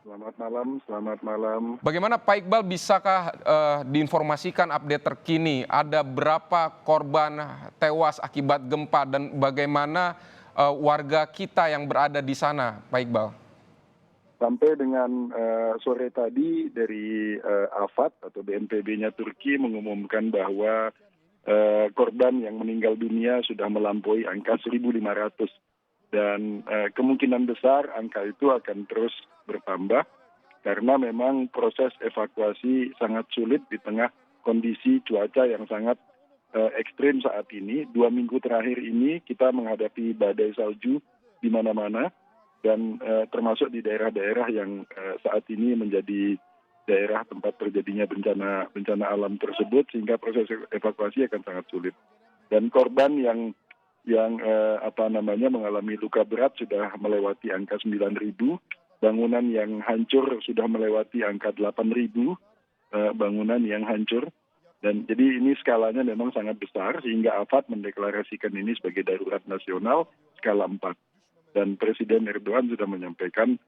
Selamat malam, selamat malam. Bagaimana Pak Iqbal, bisakah diinformasikan update terkini ada berapa korban tewas akibat gempa dan bagaimana warga kita yang berada di sana, Pak Iqbal? Sampai dengan sore tadi dari AFAD atau BNPB-nya Turki mengumumkan bahwa korban yang meninggal dunia sudah melampaui angka 1.500 dan kemungkinan besar angka itu akan terus bertambah karena memang proses evakuasi sangat sulit di tengah kondisi cuaca yang sangat ekstrim saat ini. 2 minggu terakhir ini kita menghadapi badai salju di mana-mana dan termasuk di daerah-daerah yang saat ini menjadi daerah tempat terjadinya bencana alam tersebut sehingga proses evakuasi akan sangat sulit. Dan korban yang mengalami luka berat sudah melewati angka 9.000, bangunan yang hancur sudah melewati angka 8.000 bangunan yang hancur. Dan jadi ini skalanya memang sangat besar sehingga AFAD mendeklarasikan ini sebagai darurat nasional skala 4. Dan Presiden Erdogan sudah menyampaikan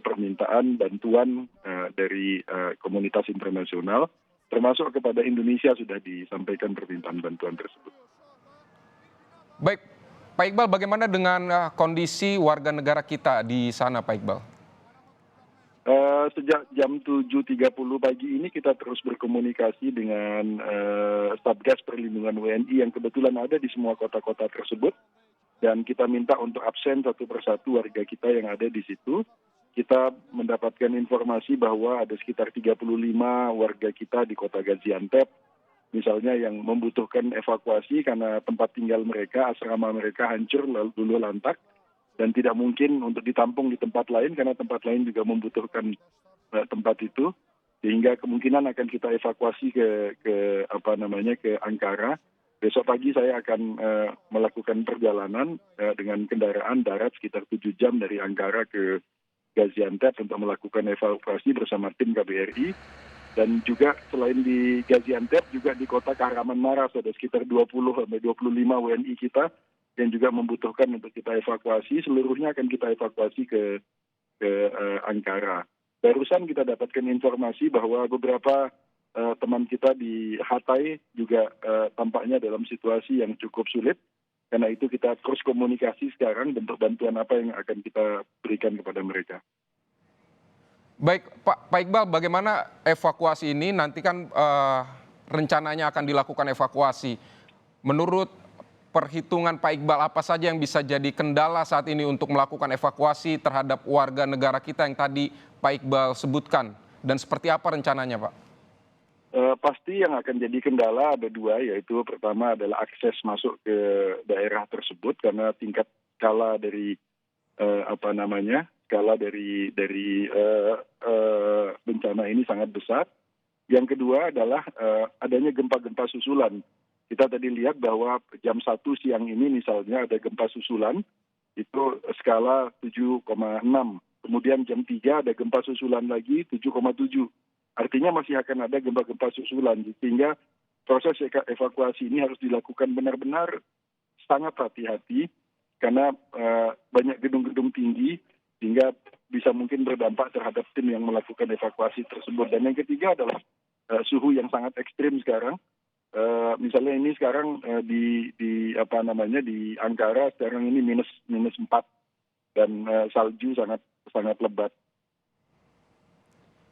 permintaan bantuan dari komunitas internasional, termasuk kepada Indonesia sudah disampaikan permintaan bantuan tersebut. Baik, Pak Iqbal, bagaimana dengan kondisi warga negara kita di sana, Pak Iqbal? Sejak jam 7.30 pagi ini kita terus berkomunikasi dengan Satgas Perlindungan WNI yang kebetulan ada di semua kota-kota tersebut. Dan kita minta untuk absen satu persatu warga kita yang ada di situ. Kita mendapatkan informasi bahwa ada sekitar 35 warga kita di kota Gaziantep, misalnya yang membutuhkan evakuasi karena tempat tinggal mereka, asrama mereka hancur lalu lantak. Dan tidak mungkin untuk ditampung di tempat lain karena tempat lain juga membutuhkan tempat itu. Sehingga kemungkinan akan kita evakuasi ke Ankara. Besok pagi saya akan melakukan perjalanan dengan kendaraan darat sekitar 7 jam dari Ankara ke Gaziantep untuk melakukan evakuasi bersama tim KBRI. Dan juga selain di Gaziantep, juga di kota Kahramanmaras ada sekitar 20-25 WNI kita yang juga membutuhkan untuk kita evakuasi. Seluruhnya akan kita evakuasi ke Ankara. Barusan kita dapatkan informasi bahwa beberapa teman kita di Hatay juga tampaknya dalam situasi yang cukup sulit. Karena itu kita terus komunikasi sekarang bentuk bantuan apa yang akan kita berikan kepada mereka. Baik, Pak Iqbal, bagaimana evakuasi ini? Nanti kan rencananya akan dilakukan evakuasi. Menurut perhitungan Pak Iqbal, apa saja yang bisa jadi kendala saat ini untuk melakukan evakuasi terhadap warga negara kita yang tadi Pak Iqbal sebutkan? Dan seperti apa rencananya, Pak? Pasti yang akan jadi kendala ada dua, yaitu pertama adalah akses masuk ke daerah tersebut karena tingkat skala dari bencana ini sangat besar. Yang kedua adalah adanya gempa-gempa susulan. Kita tadi lihat bahwa jam 1 siang ini misalnya ada gempa susulan, itu skala 7,6. Kemudian jam 3 ada gempa susulan lagi 7,7. Artinya masih akan ada gempa-gempa susulan, sehingga proses evakuasi ini harus dilakukan benar-benar sangat hati-hati, karena banyak gedung-gedung tinggi, sehingga bisa mungkin berdampak terhadap tim yang melakukan evakuasi tersebut. Dan yang ketiga adalah suhu yang sangat ekstrim sekarang. Misalnya ini sekarang di Ankara sekarang ini minus 4 dan salju sangat lebat.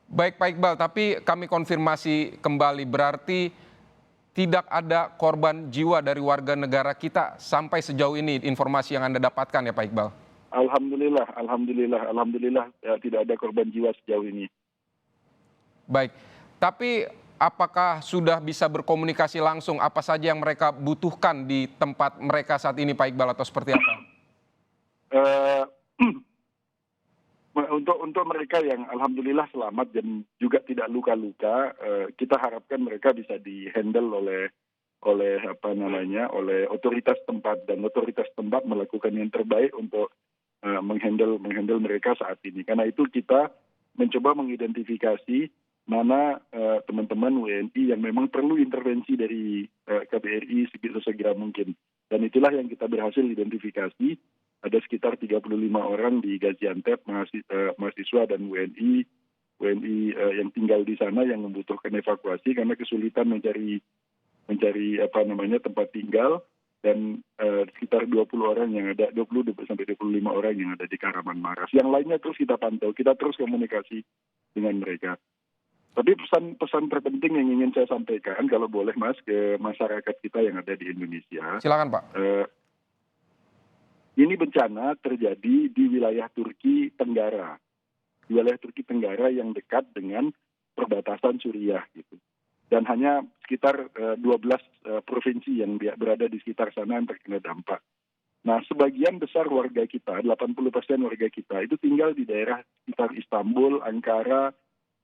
Baik Pak Iqbal, tapi kami konfirmasi kembali, berarti tidak ada korban jiwa dari warga negara kita sampai sejauh ini informasi yang Anda dapatkan ya Pak Iqbal? Alhamdulillah tidak ada korban jiwa sejauh ini. Baik, tapi apakah sudah bisa berkomunikasi langsung apa saja yang mereka butuhkan di tempat mereka saat ini Pak Iqbal, atau seperti apa? Untuk mereka yang alhamdulillah selamat dan juga tidak luka-luka, kita harapkan mereka bisa dihandle oleh otoritas tempat, dan otoritas tempat melakukan yang terbaik untuk menghandle mereka saat ini. Karena itu kita mencoba mengidentifikasi mana teman-teman WNI yang memang perlu intervensi dari KBRI segera mungkin. Dan itulah yang kita berhasil identifikasi. ada sekitar 35 orang di Gaziantep, mahasiswa dan WNI yang tinggal di sana yang membutuhkan evakuasi karena kesulitan mencari tempat tinggal, dan sekitar 20 orang yang ada, 20 sampai 25 orang yang ada di Kahramanmaras. Yang lainnya terus kita pantau, kita terus komunikasi dengan mereka. Tapi pesan terpenting yang ingin saya sampaikan, kalau boleh Mas, ke masyarakat kita yang ada di Indonesia. Silakan Pak. Ini bencana terjadi di wilayah Turki Tenggara. Di wilayah Turki Tenggara yang dekat dengan perbatasan Suriah gitu. Dan hanya sekitar 12 provinsi yang berada di sekitar sana yang terkena dampak. Nah, sebagian besar warga kita, 80% warga kita itu tinggal di daerah sekitar Istanbul, Ankara,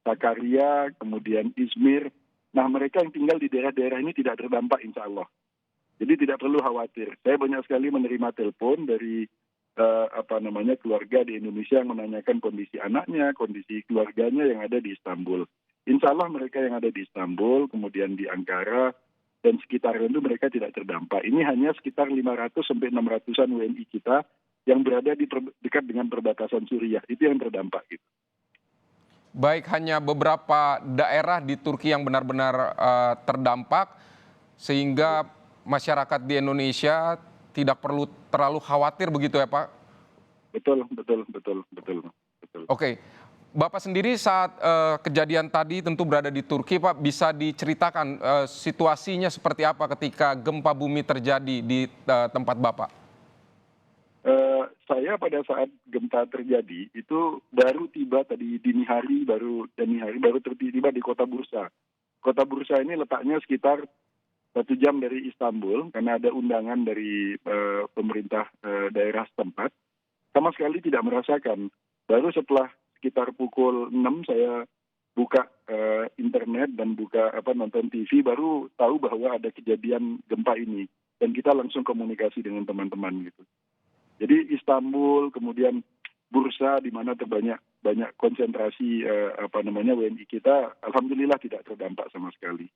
Sakarya, kemudian Izmir. Nah, mereka yang tinggal di daerah-daerah ini tidak terdampak insya Allah. Jadi tidak perlu khawatir. Saya banyak sekali menerima telepon dari keluarga di Indonesia yang menanyakan kondisi anaknya, kondisi keluarganya yang ada di Istanbul. Insya Allah mereka yang ada di Istanbul, kemudian di Ankara, dan sekitarnya itu mereka tidak terdampak. Ini hanya sekitar 500 sampai 600-an WNI kita yang berada di dekat dengan perbatasan Suriah. Itu yang terdampak gitu. Baik, hanya beberapa daerah di Turki yang benar-benar terdampak, sehingga masyarakat di Indonesia tidak perlu terlalu khawatir begitu ya Pak? Betul. Oke, Bapak sendiri saat kejadian tadi tentu berada di Turki, Pak, bisa diceritakan situasinya seperti apa ketika gempa bumi terjadi di tempat Bapak? Saya pada saat gempa terjadi itu baru tiba tadi dini hari baru tiba di Kota Bursa. Kota Bursa ini letaknya sekitar 1 jam dari Istanbul karena ada undangan dari pemerintah daerah setempat. Sama sekali tidak merasakan. Baru setelah sekitar pukul 6 saya buka internet dan nonton TV, baru tahu bahwa ada kejadian gempa ini, dan kita langsung komunikasi dengan teman-teman gitu. Jadi Istanbul, kemudian Bursa di mana terbanyak konsentrasi WNI kita, alhamdulillah tidak terdampak sama sekali.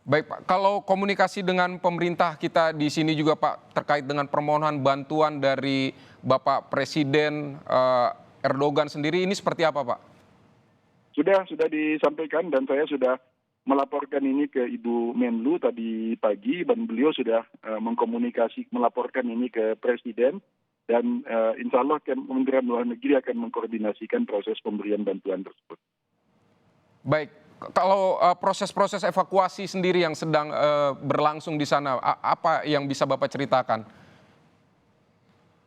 Baik Pak, kalau komunikasi dengan pemerintah kita di sini juga Pak terkait dengan permohonan bantuan dari Bapak Presiden Erdogan sendiri, ini seperti apa Pak? Sudah disampaikan dan saya sudah melaporkan ini ke Ibu Menlu tadi pagi, dan beliau sudah melaporkan ini ke Presiden, dan insya Allah Kementerian Luar Negeri akan mengkoordinasikan proses pemberian bantuan tersebut. Baik, kalau proses-proses evakuasi sendiri yang sedang berlangsung di sana, apa yang bisa Bapak ceritakan?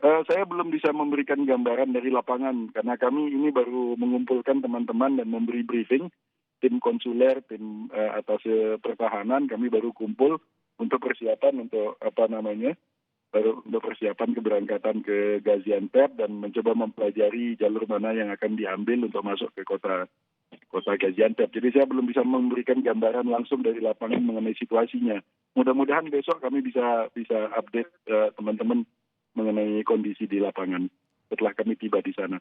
Saya belum bisa memberikan gambaran dari lapangan karena kami ini baru mengumpulkan teman-teman dan memberi briefing. Tim konsuler, tim atase pertahanan, kami baru kumpul untuk persiapan untuk persiapan keberangkatan ke Gaziantep dan mencoba mempelajari jalur mana yang akan diambil untuk masuk ke kota Gaziantep. Jadi saya belum bisa memberikan gambaran langsung dari lapangan mengenai situasinya. Mudah-mudahan besok kami bisa update teman-teman mengenai kondisi di lapangan setelah kami tiba di sana.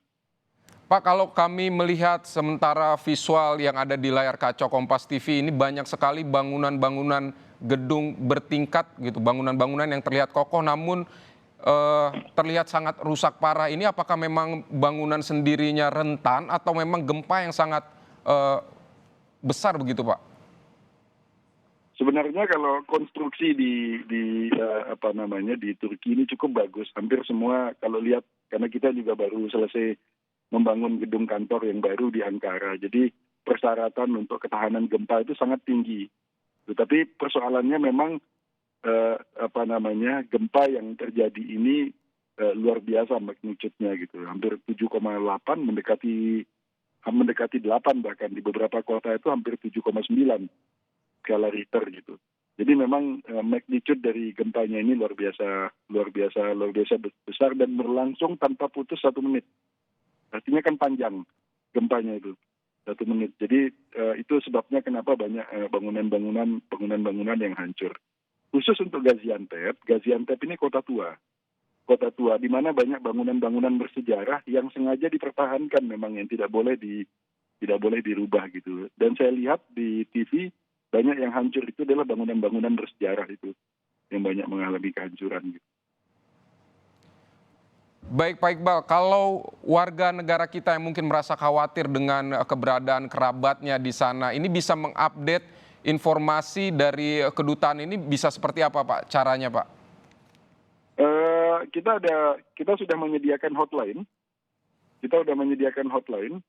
Pak, kalau kami melihat sementara visual yang ada di layar kaca Kompas TV ini banyak sekali bangunan-bangunan gedung bertingkat gitu, bangunan-bangunan yang terlihat kokoh namun terlihat sangat rusak parah. Ini apakah memang bangunan sendirinya rentan atau memang gempa yang sangat besar begitu, Pak? Sebenarnya kalau konstruksi di Turki ini cukup bagus. Hampir semua kalau lihat, karena kita juga baru selesai membangun gedung kantor yang baru di Ankara. Jadi persyaratan untuk ketahanan gempa itu sangat tinggi. Tetapi persoalannya memang gempa yang terjadi ini luar biasa magnitude-nya gitu. Hampir 7,8 mendekati 8 bahkan di beberapa kota itu hampir 7,9 skala Richter gitu. Jadi memang magnitude dari gempanya ini luar biasa besar dan berlangsung tanpa putus 1 menit. Artinya kan panjang gempanya itu 1 menit. Jadi itu sebabnya kenapa banyak bangunan-bangunan yang hancur. Khusus untuk Gaziantep ini kota tua di mana banyak bangunan-bangunan bersejarah yang sengaja dipertahankan memang, yang tidak boleh dirubah gitu. Dan saya lihat di TV banyak yang hancur itu adalah bangunan-bangunan bersejarah itu yang banyak mengalami kehancuran gitu. Baik Pak Iqbal, kalau warga negara kita yang mungkin merasa khawatir dengan keberadaan kerabatnya di sana, ini bisa mengupdate informasi dari kedutaan ini bisa seperti apa Pak caranya Pak? Kita sudah menyediakan hotline. Kita sudah menyediakan hotline.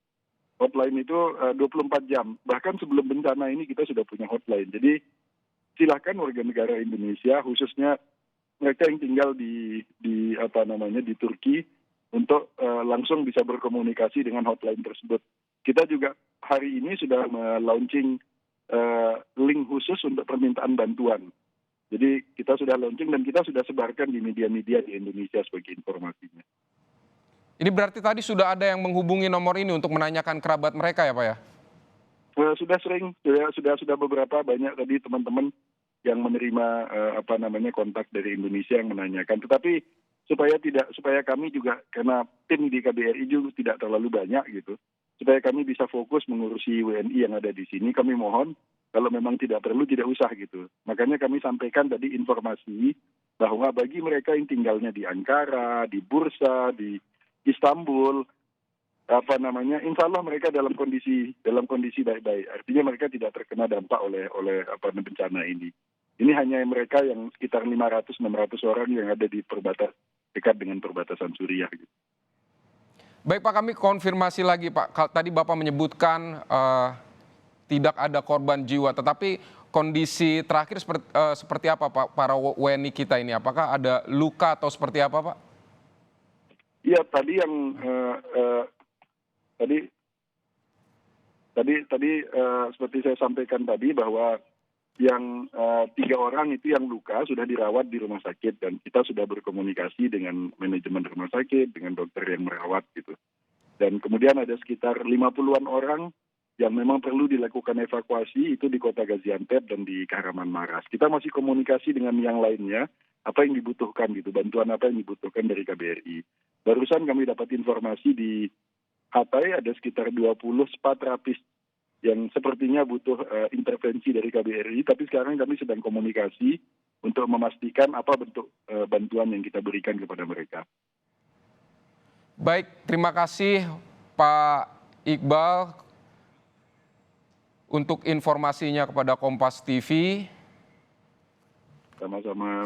Hotline itu 24 jam. Bahkan sebelum bencana ini kita sudah punya hotline. Jadi silakan warga negara Indonesia, khususnya mereka yang tinggal di Turki, untuk langsung bisa berkomunikasi dengan hotline tersebut. Kita juga hari ini sudah launching link khusus untuk permintaan bantuan. Jadi kita sudah launching dan kita sudah sebarkan di media-media di Indonesia sebagai informasinya. Ini berarti tadi sudah ada yang menghubungi nomor ini untuk menanyakan kerabat mereka ya Pak ya? Sudah sering, sudah beberapa banyak tadi teman-teman yang menerima kontak dari Indonesia yang menanyakan. Tetapi supaya kami juga, karena tim di KBRI juga tidak terlalu banyak gitu, supaya kami bisa fokus mengurusi WNI yang ada di sini, kami mohon kalau memang tidak perlu tidak usah gitu. Makanya kami sampaikan tadi informasi bahwa bagi mereka yang tinggalnya di Ankara, di Bursa, di Istanbul, insya Allah mereka dalam kondisi baik-baik. Artinya mereka tidak terkena dampak oleh bencana ini. Ini hanya mereka yang sekitar 500-600 orang yang ada di dekat dengan perbatasan Suriah. Gitu. Baik Pak, kami konfirmasi lagi Pak. Tadi Bapak menyebutkan tidak ada korban jiwa, tetapi kondisi terakhir seperti apa Pak para WNI kita ini? Apakah ada luka atau seperti apa Pak? Iya, tadi seperti saya sampaikan tadi bahwa yang 3 orang itu yang luka sudah dirawat di rumah sakit dan kita sudah berkomunikasi dengan manajemen rumah sakit, dengan dokter yang merawat gitu. Dan kemudian ada sekitar 50-an orang yang memang perlu dilakukan evakuasi itu di kota Gaziantep dan di Kahramanmaras. Kita masih komunikasi dengan yang lainnya, apa yang dibutuhkan gitu, bantuan apa yang dibutuhkan dari KBRI. Barusan kami dapat informasi di Hatay ada sekitar 20 spa terapis yang sepertinya butuh intervensi dari KBRI, tapi sekarang kami sedang komunikasi untuk memastikan apa bentuk bantuan yang kita berikan kepada mereka. Baik, terima kasih Pak Iqbal untuk informasinya kepada Kompas TV. Sama-sama.